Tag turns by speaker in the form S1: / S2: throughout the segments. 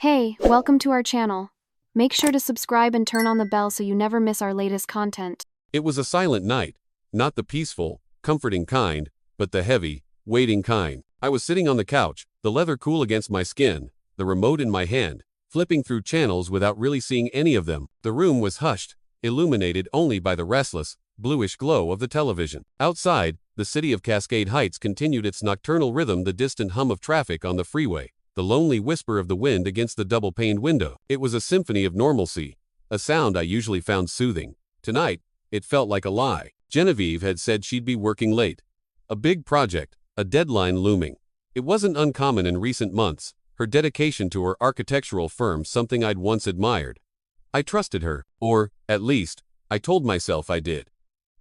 S1: Hey, welcome to our channel. Make sure to subscribe and turn on the bell so you never miss our latest content.
S2: It was a silent night, not the peaceful, comforting kind, but the heavy, waiting kind. I was sitting on the couch, the leather cool against my skin, the remote in my hand, flipping through channels without really seeing any of them. The room was hushed, illuminated only by the restless, bluish glow of the television. Outside, the city of Cascade Heights continued its nocturnal rhythm, the distant hum of traffic on the freeway, the lonely whisper of the wind against the double-paned window. It was a symphony of normalcy, a sound I usually found soothing. Tonight, it felt like a lie. Genevieve had said she'd be working late. A big project, a deadline looming. It wasn't uncommon in recent months, her dedication to her architectural firm something I'd once admired. I trusted her, or, at least, I told myself I did.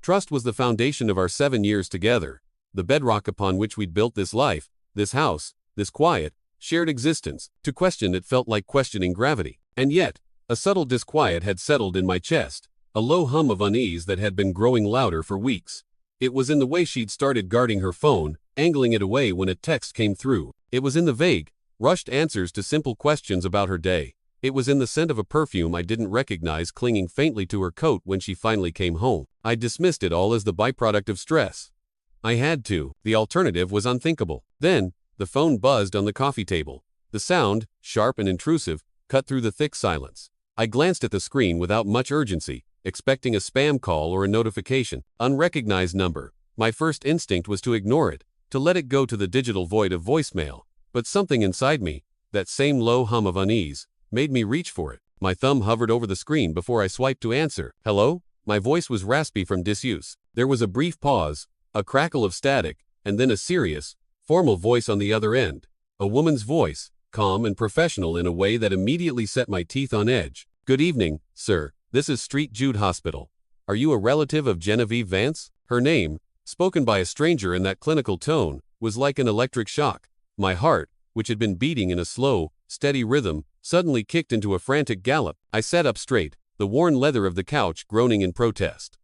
S2: Trust was the foundation of our 7 years together, the bedrock upon which we'd built this life, this house, this quiet, shared existence. To question it felt like questioning gravity. And yet, a subtle disquiet had settled in my chest, a low hum of unease that had been growing louder for weeks. It was in the way she'd started guarding her phone, angling it away when a text came through. It was in the vague, rushed answers to simple questions about her day. It was in the scent of a perfume I didn't recognize clinging faintly to her coat when she finally came home. I dismissed it all as the byproduct of stress. I had to. The alternative was unthinkable. Then, the phone buzzed on the coffee table. The sound, sharp and intrusive, cut through the thick silence. I glanced at the screen without much urgency, expecting a spam call or a notification. Unrecognized number. My first instinct was to ignore it, to let it go to the digital void of voicemail. But something inside me, that same low hum of unease, made me reach for it. My thumb hovered over the screen before I swiped to answer. Hello? My voice was raspy from disuse. There was a brief pause, a crackle of static, and then a serious, formal voice on the other end. A woman's voice, calm and professional in a way that immediately set my teeth on edge. Good evening, sir. This is St. Jude Hospital. Are you a relative of Genevieve Vance? Her name, spoken by a stranger in that clinical tone, was like an electric shock. My heart, which had been beating in a slow, steady rhythm, suddenly kicked into a frantic gallop. I sat up straight, the worn leather of the couch groaning in protest.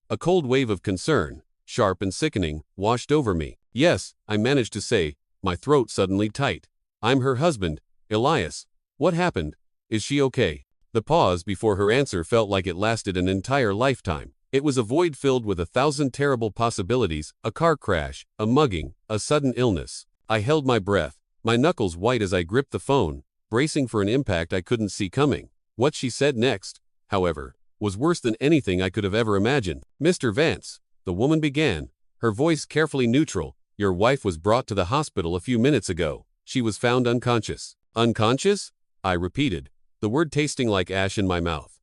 S2: A cold wave of concern, sharp and sickening, washed over me. Yes, I managed to say, my throat suddenly tight. I'm her husband, Elias. What happened? Is she okay? The pause before her answer felt like it lasted an entire lifetime. It was a void filled with 1,000 terrible possibilities, a car crash, a mugging, a sudden illness. I held my breath, my knuckles white as I gripped the phone, bracing for an impact I couldn't see coming. What she said next, however, was worse than anything I could have ever imagined. Mr. Vance, the woman began, her voice carefully neutral. Your wife was brought to the hospital a few minutes ago. She was found unconscious. Unconscious? I repeated, the word tasting like ash in my mouth.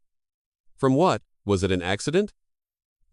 S2: From what? Was it an accident?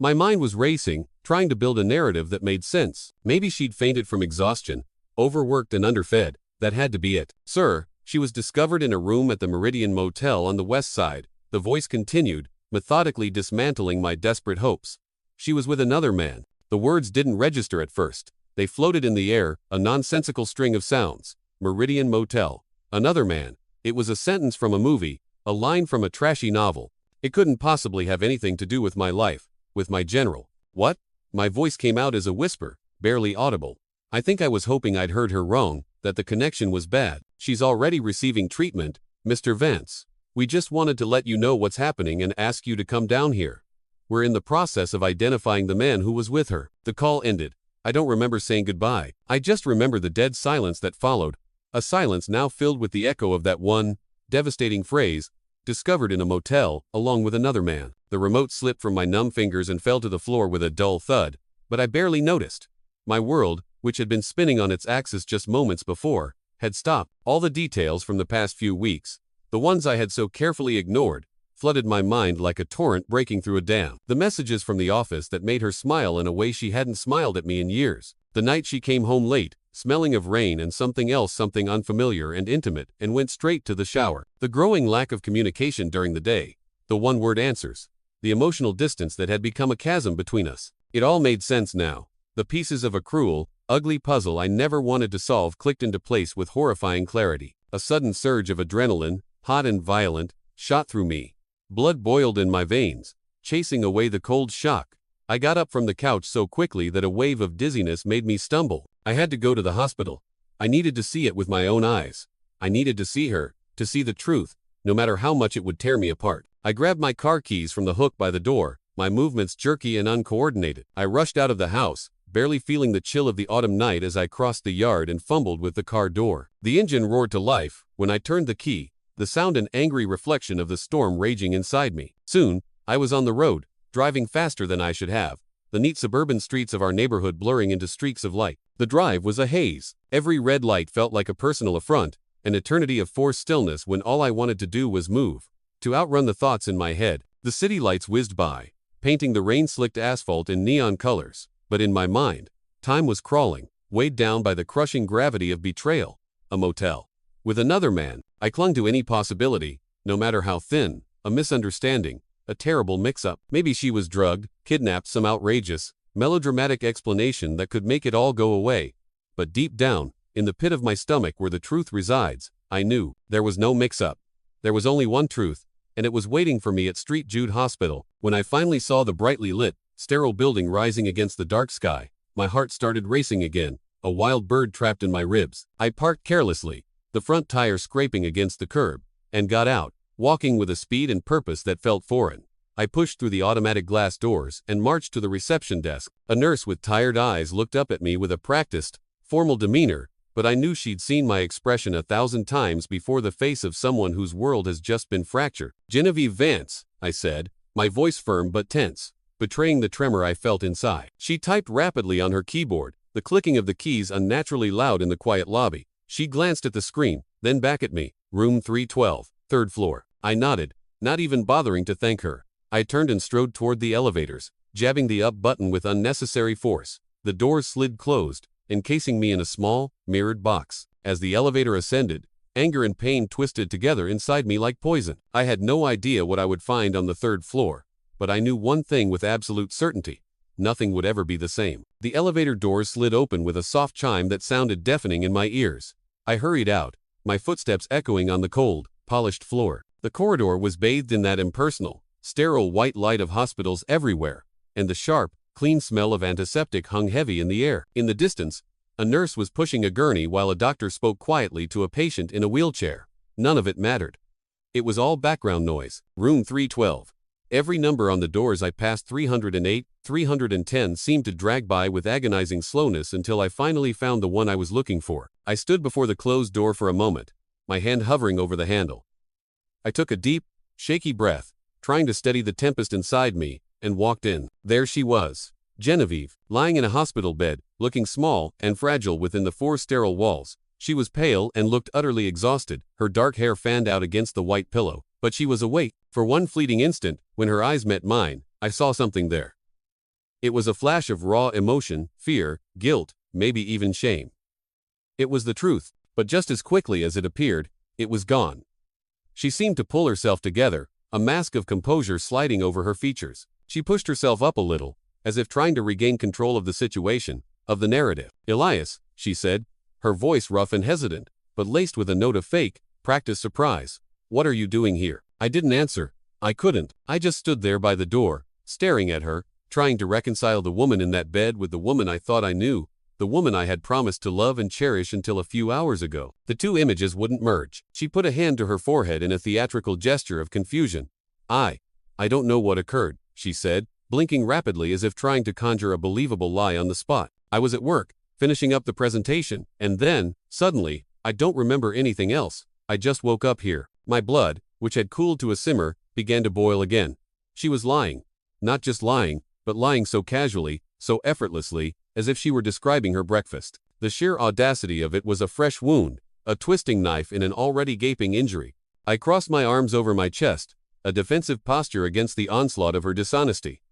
S2: My mind was racing, trying to build a narrative that made sense. Maybe she'd fainted from exhaustion, overworked and underfed. That had to be it. Sir, she was discovered in a room at the Meridian Motel on the west side. The voice continued, methodically dismantling my desperate hopes. She was with another man. The words didn't register at first. They floated in the air, a nonsensical string of sounds. Meridian Motel. Another man. It was a sentence from a movie, a line from a trashy novel. It couldn't possibly have anything to do with my life, with my general. What? My voice came out as a whisper, barely audible. I think I was hoping I'd heard her wrong, that the connection was bad. She's already receiving treatment, Mr. Vance. We just wanted to let you know what's happening and ask you to come down here. We're in the process of identifying the man who was with her. The call ended. I don't remember saying goodbye. I just remember the dead silence that followed, a silence now filled with the echo of that one, devastating phrase, discovered in a motel, along with another man. The remote slipped from my numb fingers and fell to the floor with a dull thud, but I barely noticed. My world, which had been spinning on its axis just moments before, had stopped. All the details from the past few weeks, the ones I had so carefully ignored, flooded my mind like a torrent breaking through a dam. The messages from the office that made her smile in a way she hadn't smiled at me in years. The night she came home late, smelling of rain and something else, something unfamiliar and intimate, and went straight to the shower. The growing lack of communication during the day. The one-word answers. The emotional distance that had become a chasm between us. It all made sense now. The pieces of a cruel, ugly puzzle I never wanted to solve clicked into place with horrifying clarity. A sudden surge of adrenaline, hot and violent, shot through me. Blood boiled in my veins, chasing away the cold shock. I got up from the couch so quickly that a wave of dizziness made me stumble. I had to go to the hospital. I needed to see it with my own eyes. I needed to see her, to see the truth, no matter how much it would tear me apart. I grabbed my car keys from the hook by the door, my movements jerky and uncoordinated. I rushed out of the house, barely feeling the chill of the autumn night as I crossed the yard and fumbled with the car door. The engine roared to life when I turned the key, the sound an angry reflection of the storm raging inside me. Soon, I was on the road, driving faster than I should have, the neat suburban streets of our neighborhood blurring into streaks of light. The drive was a haze. Every red light felt like a personal affront, an eternity of forced stillness when all I wanted to do was move, to outrun the thoughts in my head. The city lights whizzed by, painting the rain-slicked asphalt in neon colors, but in my mind, time was crawling, weighed down by the crushing gravity of betrayal, a motel. With another man, I clung to any possibility, no matter how thin, a misunderstanding, a terrible mix-up. Maybe she was drugged, kidnapped, some outrageous, melodramatic explanation that could make it all go away. But deep down, in the pit of my stomach where the truth resides, I knew there was no mix-up. There was only one truth, and it was waiting for me at St. Jude Hospital. When I finally saw the brightly lit, sterile building rising against the dark sky, my heart started racing again, a wild bird trapped in my ribs. I parked carelessly, the front tire scraping against the curb, and got out, walking with a speed and purpose that felt foreign. I pushed through the automatic glass doors and marched to the reception desk. A nurse with tired eyes looked up at me with a practiced, formal demeanor, but I knew she'd seen my expression 1,000 times before, the face of someone whose world has just been fractured. "Genevieve Vance," I said, my voice firm but tense, betraying the tremor I felt inside. She typed rapidly on her keyboard, the clicking of the keys unnaturally loud in the quiet lobby. She glanced at the screen, then back at me. "Room 312, third floor." I nodded, not even bothering to thank her. I turned and strode toward the elevators, jabbing the up button with unnecessary force. The doors slid closed, encasing me in a small, mirrored box. As the elevator ascended, anger and pain twisted together inside me like poison. I had no idea what I would find on the third floor, but I knew one thing with absolute certainty: nothing would ever be the same. The elevator doors slid open with a soft chime that sounded deafening in my ears. I hurried out, my footsteps echoing on the cold, polished floor. The corridor was bathed in that impersonal, sterile white light of hospitals everywhere, and the sharp, clean smell of antiseptic hung heavy in the air. In the distance, a nurse was pushing a gurney while a doctor spoke quietly to a patient in a wheelchair. None of it mattered. It was all background noise. Room 312. Every number on the doors I passed, 308, 310, seemed to drag by with agonizing slowness until I finally found the one I was looking for. I stood before the closed door for a moment, my hand hovering over the handle. I took a deep, shaky breath, trying to steady the tempest inside me, and walked in. There she was, Genevieve, lying in a hospital bed, looking small and fragile within the four sterile walls. She was pale and looked utterly exhausted, her dark hair fanned out against the white pillow. But she was awake. For one fleeting instant, when her eyes met mine, I saw something there. It was a flash of raw emotion, fear, guilt, maybe even shame. It was the truth, but just as quickly as it appeared, it was gone. She seemed to pull herself together, a mask of composure sliding over her features. She pushed herself up a little, as if trying to regain control of the situation, of the narrative. "Elias," she said, her voice rough and hesitant, but laced with a note of fake, practiced surprise. "What are you doing here?" I didn't answer. I couldn't. I just stood there by the door, staring at her, trying to reconcile the woman in that bed with the woman I thought I knew, the woman I had promised to love and cherish until a few hours ago. The two images wouldn't merge. She put a hand to her forehead in a theatrical gesture of confusion. I don't know what occurred," she said, blinking rapidly as if trying to conjure a believable lie on the spot. "I was at work, finishing up the presentation, and then, suddenly, I don't remember anything else. I just woke up here." My blood, which had cooled to a simmer, began to boil again. She was lying. Not just lying, but lying so casually, so effortlessly, as if she were describing her breakfast. The sheer audacity of it was a fresh wound, a twisting knife in an already gaping injury. I crossed my arms over my chest, a defensive posture against the onslaught of her dishonesty.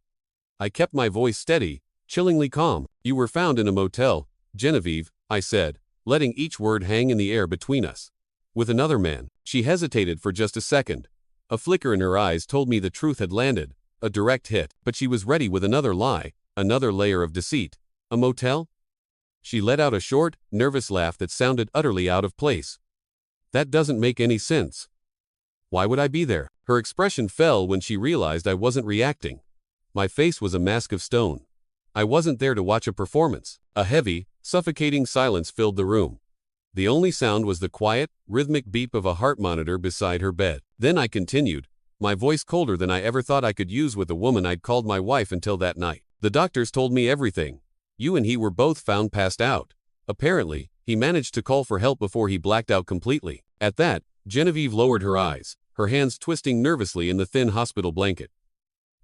S2: I kept my voice steady, chillingly calm. "You were found in a motel, Genevieve," I said, letting each word hang in the air between us. "With another man." She hesitated for just a second. A flicker in her eyes told me the truth had landed, a direct hit. But she was ready with another lie, another layer of deceit. "A motel?" She let out a short, nervous laugh that sounded utterly out of place. "That doesn't make any sense. Why would I be there?" Her expression fell when she realized I wasn't reacting. My face was a mask of stone. I wasn't there to watch a performance. A heavy, suffocating silence filled the room. The only sound was the quiet, rhythmic beep of a heart monitor beside her bed. Then I continued, my voice colder than I ever thought I could use with the woman I'd called my wife until that night. The doctors told me everything. You and he were both found passed out. Apparently, he managed to call for help before he blacked out completely. At that, Genevieve lowered her eyes, her hands twisting nervously in the thin hospital blanket.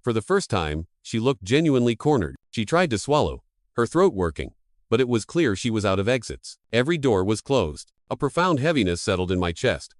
S2: For the first time, she looked genuinely cornered. She tried to swallow, her throat working, but it was clear she was out of exits. Every door was closed. A profound heaviness settled in my chest.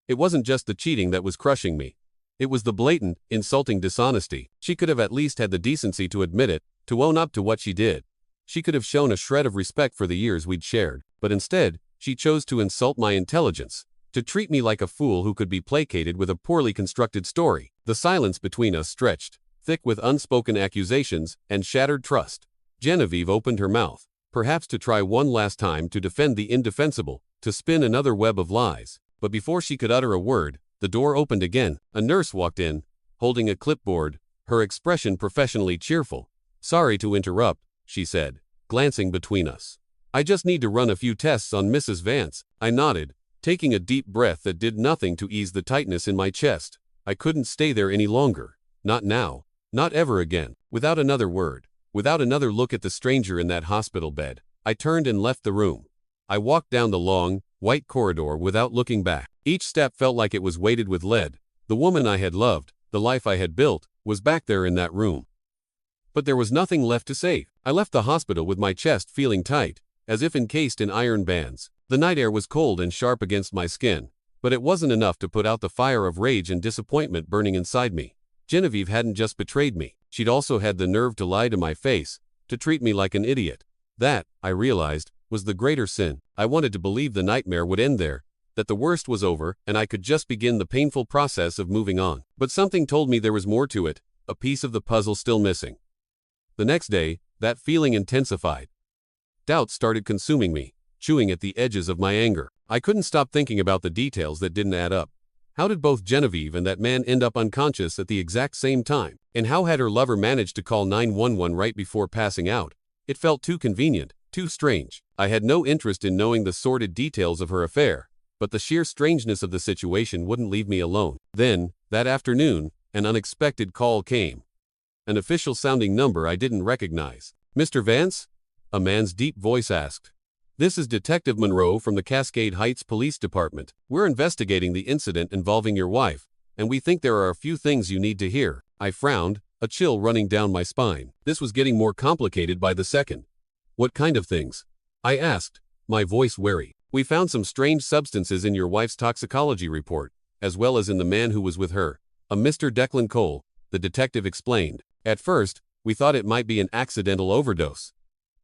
S2: It wasn't just the cheating that was crushing me. It was the blatant, insulting dishonesty. She could have at least had the decency to admit it, to own up to what she did. She could have shown a shred of respect for the years we'd shared, but instead, she chose to insult my intelligence, to treat me like a fool who could be placated with a poorly constructed story. The silence between us stretched, thick with unspoken accusations and shattered trust. Genevieve opened her mouth, perhaps to try one last time to defend the indefensible, to spin another web of lies. But before she could utter a word, the door opened again. A nurse walked in, holding a clipboard, her expression professionally cheerful. Sorry to interrupt, she said, glancing between us. I just need to run a few tests on Mrs. Vance. I nodded, taking a deep breath that did nothing to ease the tightness in my chest. I couldn't stay there any longer. Not now. Not ever again. Without another word, without another look at the stranger in that hospital bed, I turned and left the room. I walked down the long, white corridor without looking back. Each step felt like it was weighted with lead. The woman I had loved, the life I had built, was back there in that room. But there was nothing left to save. I left the hospital with my chest feeling tight, as if encased in iron bands. The night air was cold and sharp against my skin, but it wasn't enough to put out the fire of rage and disappointment burning inside me. Genevieve hadn't just betrayed me, she'd also had the nerve to lie to my face, to treat me like an idiot. That, I realized, was the greater sin. I wanted to believe the nightmare would end there, that the worst was over and I could just begin the painful process of moving on. But something told me there was more to it, a piece of the puzzle still missing. The next day, that feeling intensified. Doubt started consuming me, chewing at the edges of my anger. I couldn't stop thinking about the details that didn't add up. How did both Genevieve and that man end up unconscious at the exact same time? And how had her lover managed to call 911 right before passing out? It felt too convenient, too strange. I had no interest in knowing the sordid details of her affair, but the sheer strangeness of the situation wouldn't leave me alone. Then, that afternoon, an unexpected call came. An official-sounding number I didn't recognize. Mr. Vance? A man's deep voice asked. This is Detective Monroe from the Cascade Heights Police Department. We're investigating the incident involving your wife, and we think there are a few things you need to hear. I frowned, a chill running down my spine. This was getting more complicated by the second. What kind of things? I asked, my voice wary. We found some strange substances in your wife's toxicology report, as well as in the man who was with her, a Mr. Declan Cole, the detective explained. At first, we thought it might be an accidental overdose.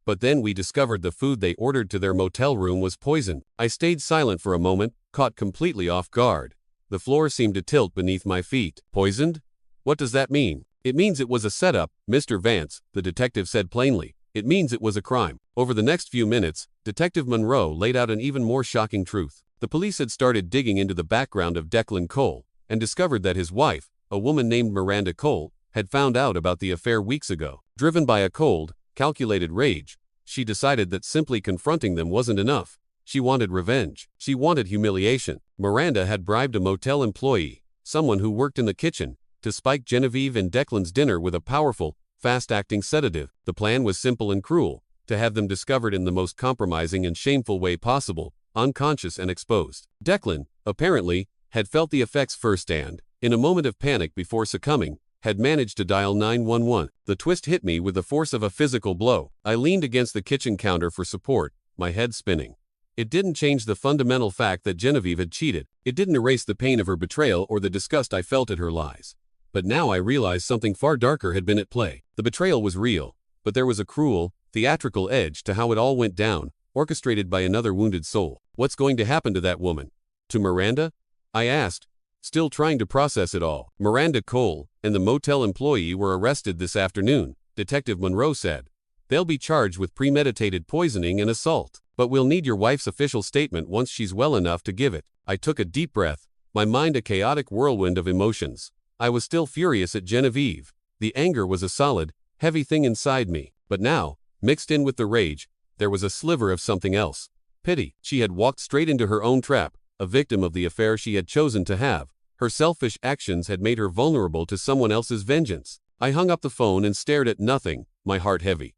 S2: But then we discovered the food they ordered to their motel room was poisoned. I stayed silent for a moment, caught completely off guard. The floor seemed to tilt beneath my feet. Poisoned? What does that mean? It means it was a setup, Mr. Vance, the detective said plainly. It means it was a crime. Over the next few minutes, Detective Monroe laid out an even more shocking truth. The police had started digging into the background of Declan Cole and discovered that his wife, a woman named Miranda Cole, had found out about the affair weeks ago. Driven by a cold, calculated rage, she decided that simply confronting them wasn't enough. She wanted revenge. She wanted humiliation. Miranda had bribed a motel employee, someone who worked in the kitchen, to spike Genevieve and Declan's dinner with a powerful, fast-acting sedative. The plan was simple and cruel, to have them discovered in the most compromising and shameful way possible, unconscious and exposed. Declan, apparently, had felt the effects first and, in a moment of panic before succumbing, had managed to dial 911. The twist hit me with the force of a physical blow. I leaned against the kitchen counter for support, my head spinning. It didn't change the fundamental fact that Genevieve had cheated. It didn't erase the pain of her betrayal or the disgust I felt at her lies. But now I realized something far darker had been at play. The betrayal was real, but there was a cruel, theatrical edge to how it all went down, orchestrated by another wounded soul. What's going to happen to that woman? To Miranda? I asked, still trying to process it all. Miranda Cole and the motel employee were arrested this afternoon, Detective Monroe said. They'll be charged with premeditated poisoning and assault. But we'll need your wife's official statement once she's well enough to give it. I took a deep breath, my mind a chaotic whirlwind of emotions. I was still furious at Genevieve. The anger was a solid, heavy thing inside me. But now, mixed in with the rage, there was a sliver of something else. Pity. She had walked straight into her own trap, a victim of the affair she had chosen to have. Her selfish actions had made her vulnerable to someone else's vengeance. I hung up the phone and stared at nothing, my heart heavy.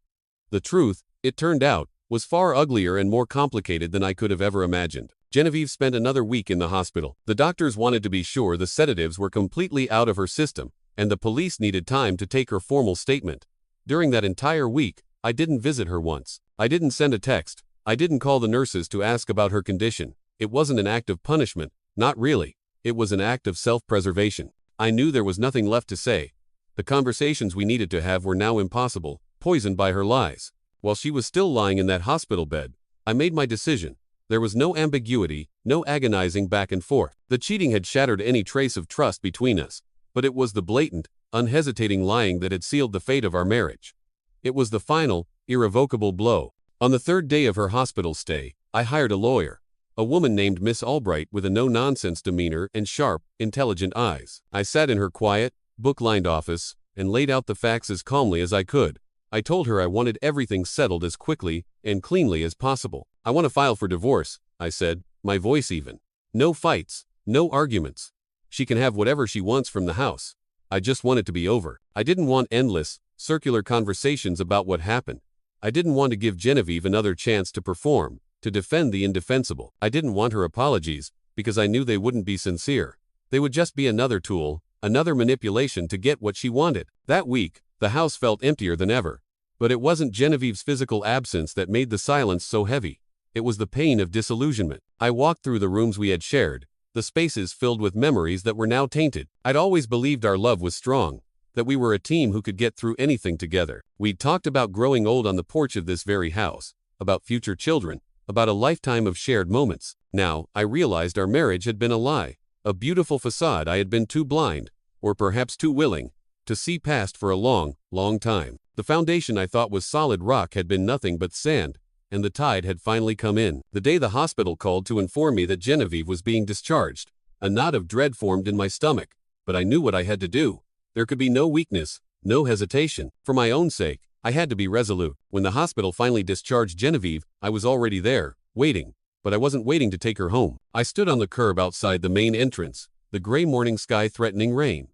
S2: The truth, it turned out, was far uglier and more complicated than I could have ever imagined. Genevieve spent another week in the hospital. The doctors wanted to be sure the sedatives were completely out of her system, and the police needed time to take her formal statement. During that entire week, I didn't visit her once. I didn't send a text. I didn't call the nurses to ask about her condition. It wasn't an act of punishment, not really. It was an act of self-preservation. I knew there was nothing left to say. The conversations we needed to have were now impossible, poisoned by her lies. While she was still lying in that hospital bed, I made my decision. There was no ambiguity, no agonizing back and forth. The cheating had shattered any trace of trust between us, but it was the blatant, unhesitating lying that had sealed the fate of our marriage. It was the final, irrevocable blow. On the third day of her hospital stay, I hired a lawyer, a woman named Miss Albright with a no-nonsense demeanor and sharp, intelligent eyes. I sat in her quiet, book-lined office and laid out the facts as calmly as I could. I told her I wanted everything settled as quickly and cleanly as possible. I want to file for divorce, I said, my voice even. No fights, no arguments. She can have whatever she wants from the house. I just want it to be over. I didn't want endless, circular conversations about what happened. I didn't want to give Genevieve another chance to perform, to defend the indefensible. I didn't want her apologies, because I knew they wouldn't be sincere. They would just be another tool, another manipulation to get what she wanted. That week, the house felt emptier than ever. But it wasn't Genevieve's physical absence that made the silence so heavy. It was the pain of disillusionment. I walked through the rooms we had shared, the spaces filled with memories that were now tainted. I'd always believed our love was strong, that we were a team who could get through anything together. We'd talked about growing old on the porch of this very house, about future children, about a lifetime of shared moments. Now, I realized our marriage had been a lie, a beautiful facade I had been too blind, or perhaps too willing, to see past for a long, long time. The foundation I thought was solid rock had been nothing but sand, and the tide had finally come in. The day the hospital called to inform me that Genevieve was being discharged, a knot of dread formed in my stomach, but I knew what I had to do. There could be no weakness, no hesitation. For my own sake, I had to be resolute. When the hospital finally discharged Genevieve, I was already there, waiting. But I wasn't waiting to take her home. I stood on the curb outside the main entrance, the gray morning sky threatening rain.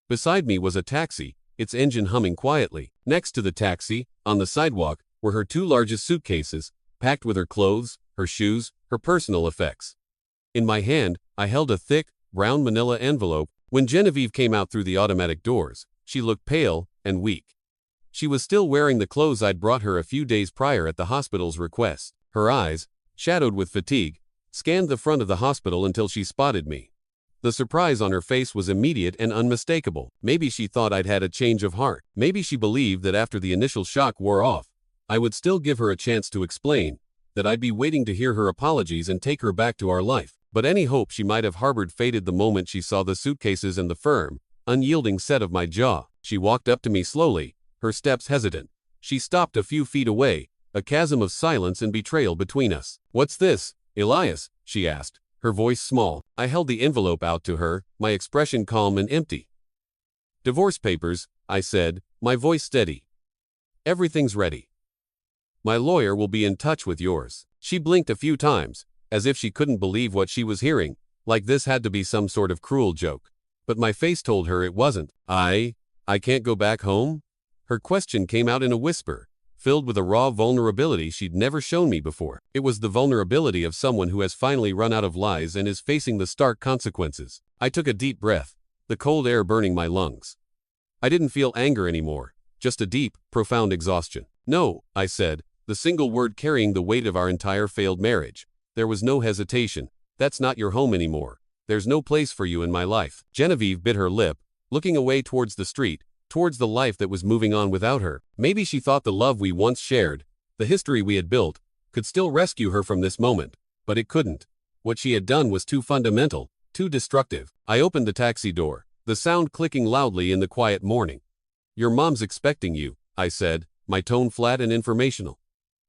S2: Beside me was a taxi, its engine humming quietly. Next to the taxi, on the sidewalk, were her two largest suitcases, packed with her clothes, her shoes, her personal effects. In my hand, I held a thick, brown manila envelope. When Genevieve came out through the automatic doors, she looked pale and weak. She was still wearing the clothes I'd brought her a few days prior at the hospital's request. Her eyes, shadowed with fatigue, scanned the front of the hospital until she spotted me. The surprise on her face was immediate and unmistakable. Maybe she thought I'd had a change of heart. Maybe she believed that after the initial shock wore off, I would still give her a chance to explain, that I'd be waiting to hear her apologies and take her back to our life. But any hope she might have harbored faded the moment she saw the suitcases and the firm, unyielding set of my jaw. She walked up to me slowly, her steps hesitant. She stopped a few feet away, a chasm of silence and betrayal between us. "What's this, Elias?" she asked, her voice small. I held the envelope out to her, my expression calm and empty. "Divorce papers," I said, my voice steady. "Everything's ready. My lawyer will be in touch with yours." She blinked a few times, as if she couldn't believe what she was hearing, like this had to be some sort of cruel joke. But my face told her it wasn't. I can't go back home?" Her question came out in a whisper, filled with a raw vulnerability she'd never shown me before. It was the vulnerability of someone who has finally run out of lies and is facing the stark consequences. I took a deep breath, the cold air burning my lungs. I didn't feel anger anymore, just a deep, profound exhaustion. "No," I said, the single word carrying the weight of our entire failed marriage. There was no hesitation. "That's not your home anymore. There's no place for you in my life." Genevieve bit her lip, looking away towards the street, towards the life that was moving on without her. Maybe she thought the love we once shared, the history we had built, could still rescue her from this moment. But it couldn't. What she had done was too fundamental, too destructive. I opened the taxi door, the sound clicking loudly in the quiet morning. "Your mom's expecting you," I said, my tone flat and informational.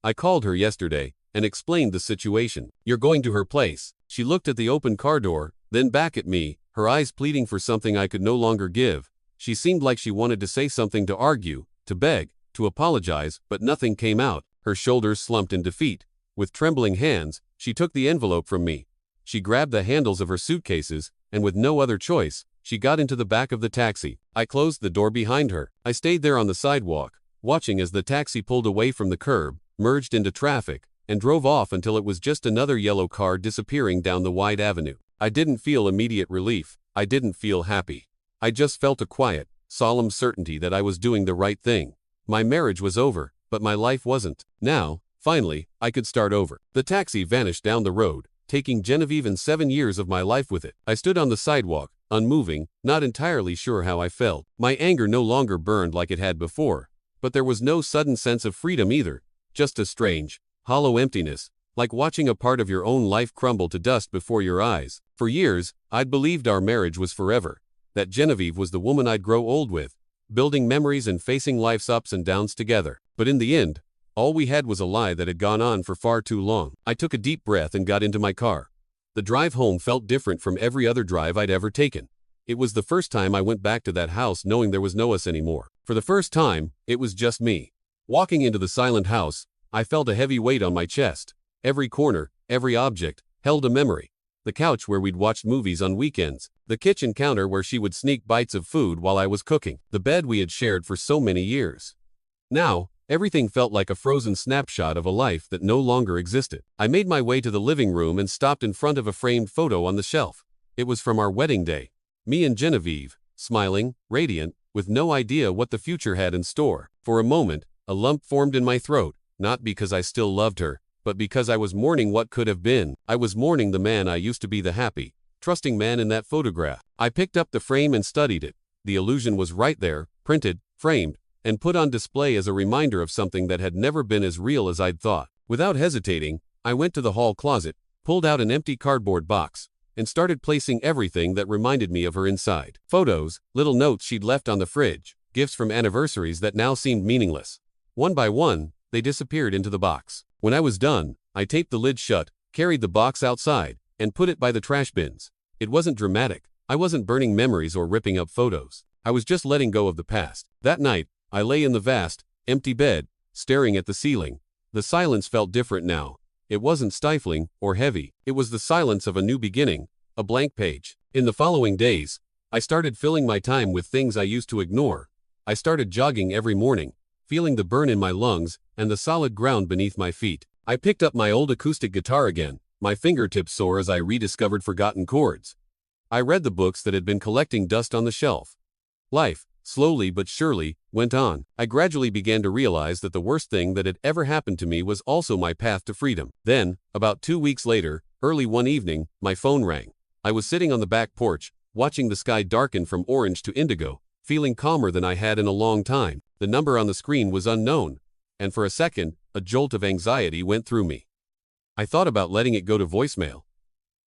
S2: "I called her yesterday and explained the situation. You're going to her place." She looked at the open car door, then back at me, her eyes pleading for something I could no longer give. She seemed like she wanted to say something, to argue, to beg, to apologize, but nothing came out. Her shoulders slumped in defeat. With trembling hands, she took the envelope from me. She grabbed the handles of her suitcases, and with no other choice, she got into the back of the taxi. I closed the door behind her. I stayed there on the sidewalk, watching as the taxi pulled away from the curb, merged into traffic, and drove off until it was just another yellow car disappearing down the wide avenue. I didn't feel immediate relief. I didn't feel happy. I just felt a quiet, solemn certainty that I was doing the right thing. My marriage was over, but my life wasn't. Now, finally, I could start over. The taxi vanished down the road, taking Genevieve and 7 years of my life with it. I stood on the sidewalk, unmoving, not entirely sure how I felt. My anger no longer burned like it had before, but there was no sudden sense of freedom either, just a strange, hollow emptiness, like watching a part of your own life crumble to dust before your eyes. For years, I'd believed our marriage was forever, that Genevieve was the woman I'd grow old with, building memories and facing life's ups and downs together. But in the end, all we had was a lie that had gone on for far too long. I took a deep breath and got into my car. The drive home felt different from every other drive I'd ever taken. It was the first time I went back to that house knowing there was no us anymore. For the first time, it was just me. Walking into the silent house, I felt a heavy weight on my chest. Every corner, every object, held a memory. The couch where we'd watched movies on weekends. The kitchen counter where she would sneak bites of food while I was cooking. The bed we had shared for so many years. Now, everything felt like a frozen snapshot of a life that no longer existed. I made my way to the living room and stopped in front of a framed photo on the shelf. It was from our wedding day. Me and Genevieve, smiling, radiant, with no idea what the future had in store. For a moment, a lump formed in my throat, not because I still loved her, but because I was mourning what could have been. I was mourning the man I used to be, the happy, trusting man in that photograph. I picked up the frame and studied it. The illusion was right there, printed, framed, and put on display as a reminder of something that had never been as real as I'd thought. Without hesitating, I went to the hall closet, pulled out an empty cardboard box, and started placing everything that reminded me of her inside. Photos, little notes she'd left on the fridge, gifts from anniversaries that now seemed meaningless. One by one, they disappeared into the box. When I was done, I taped the lid shut, carried the box outside, and put it by the trash bins. It wasn't dramatic. I wasn't burning memories or ripping up photos. I was just letting go of the past. That night, I lay in the vast, empty bed, staring at the ceiling. The silence felt different now. It wasn't stifling or heavy. It was the silence of a new beginning, a blank page. In the following days, I started filling my time with things I used to ignore. I started jogging every morning, feeling the burn in my lungs and the solid ground beneath my feet. I picked up my old acoustic guitar again, my fingertips sore as I rediscovered forgotten chords. I read the books that had been collecting dust on the shelf. Life, slowly but surely, went on. I gradually began to realize that the worst thing that had ever happened to me was also my path to freedom. Then, about 2 weeks later, early one evening, my phone rang. I was sitting on the back porch, watching the sky darken from orange to indigo, feeling calmer than I had in a long time. The number on the screen was unknown, and for a second, a jolt of anxiety went through me. I thought about letting it go to voicemail.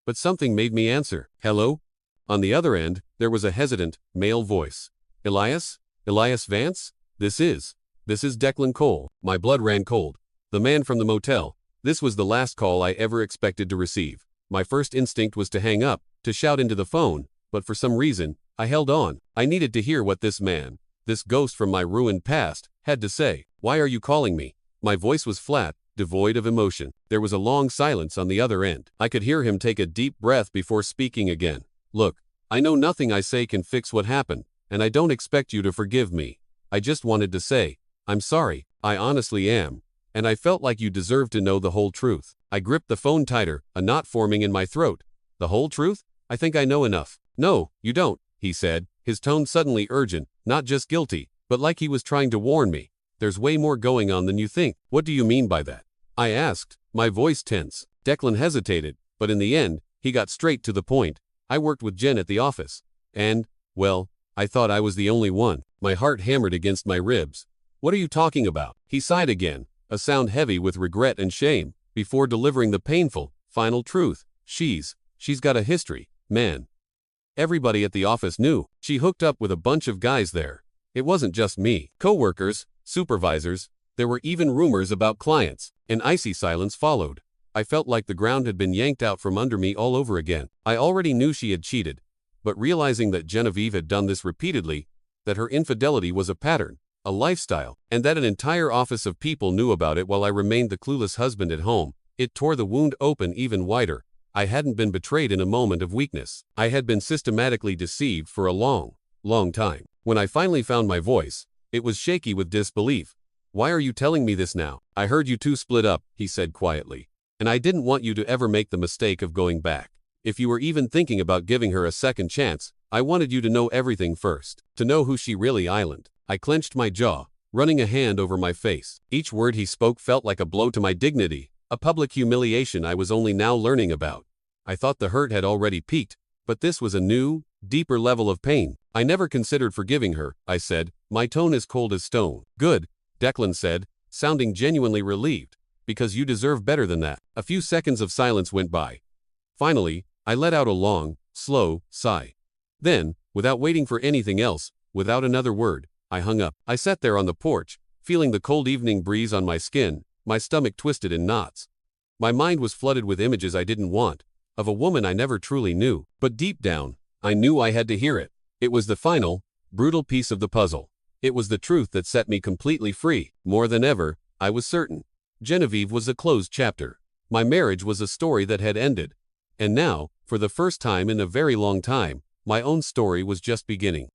S2: But something made me answer. Hello? On the other end, there was a hesitant, male voice. Elias? Elias Vance? This is Declan Cole. My blood ran cold. The man from the motel. This was the last call I ever expected to receive. My first instinct was to hang up, to shout into the phone, but for some reason, I held on. I needed to hear what this man, this ghost from my ruined past, had to say. Why are you calling me? My voice was flat, devoid of emotion. There was a long silence on the other end. I could hear him take a deep breath before speaking again. Look, I know nothing I say can fix what happened, and I don't expect you to forgive me. I just wanted to say, I'm sorry, I honestly am, and I felt like you deserved to know the whole truth. I gripped the phone tighter, a knot forming in my throat. The whole truth? I think I know enough. No, you don't, he said, his tone suddenly urgent, not just guilty, but like he was trying to warn me. There's way more going on than you think. What do you mean by that? I asked, my voice tense. Declan hesitated, but in the end, he got straight to the point. I worked with Jen at the office, and, well, I thought I was the only one. My heart hammered against my ribs. What are you talking about? He sighed again, a sound heavy with regret and shame, before delivering the painful, final truth. She's got a history, man. Everybody at the office knew. She hooked up with a bunch of guys there. It wasn't just me. Coworkers, supervisors, there were even rumors about clients. An icy silence followed. I felt like the ground had been yanked out from under me all over again. I already knew she had cheated, but realizing that Genevieve had done this repeatedly, that her infidelity was a pattern, a lifestyle, and that an entire office of people knew about it while I remained the clueless husband at home, It tore the wound open even wider. I hadn't been betrayed in a moment of weakness. I had been systematically deceived for a long, long time. When I finally found my voice, it was shaky with disbelief. "Why are you telling me this now? I heard you two split up," he said quietly. "And I didn't want you to ever make the mistake of going back. If you were even thinking about giving her a second chance, I wanted you to know everything first. To know who she really island." I clenched my jaw, running a hand over my face. Each word he spoke felt like a blow to my dignity, a public humiliation I was only now learning about. I thought the hurt had already peaked, but this was a new, deeper level of pain. "I never considered forgiving her," I said, my tone as cold as stone. "Good," Declan said, sounding genuinely relieved, "because you deserve better than that." A few seconds of silence went by. Finally, I let out a long, slow sigh. Then, without waiting for anything else, without another word, I hung up. I sat there on the porch, feeling the cold evening breeze on my skin, my stomach twisted in knots. My mind was flooded with images I didn't want, of a woman I never truly knew. But deep down, I knew I had to hear it. It was the final, brutal piece of the puzzle. It was the truth that set me completely free. More than ever, I was certain. Genevieve was a closed chapter. My marriage was a story that had ended. And now, for the first time in a very long time, my own story was just beginning.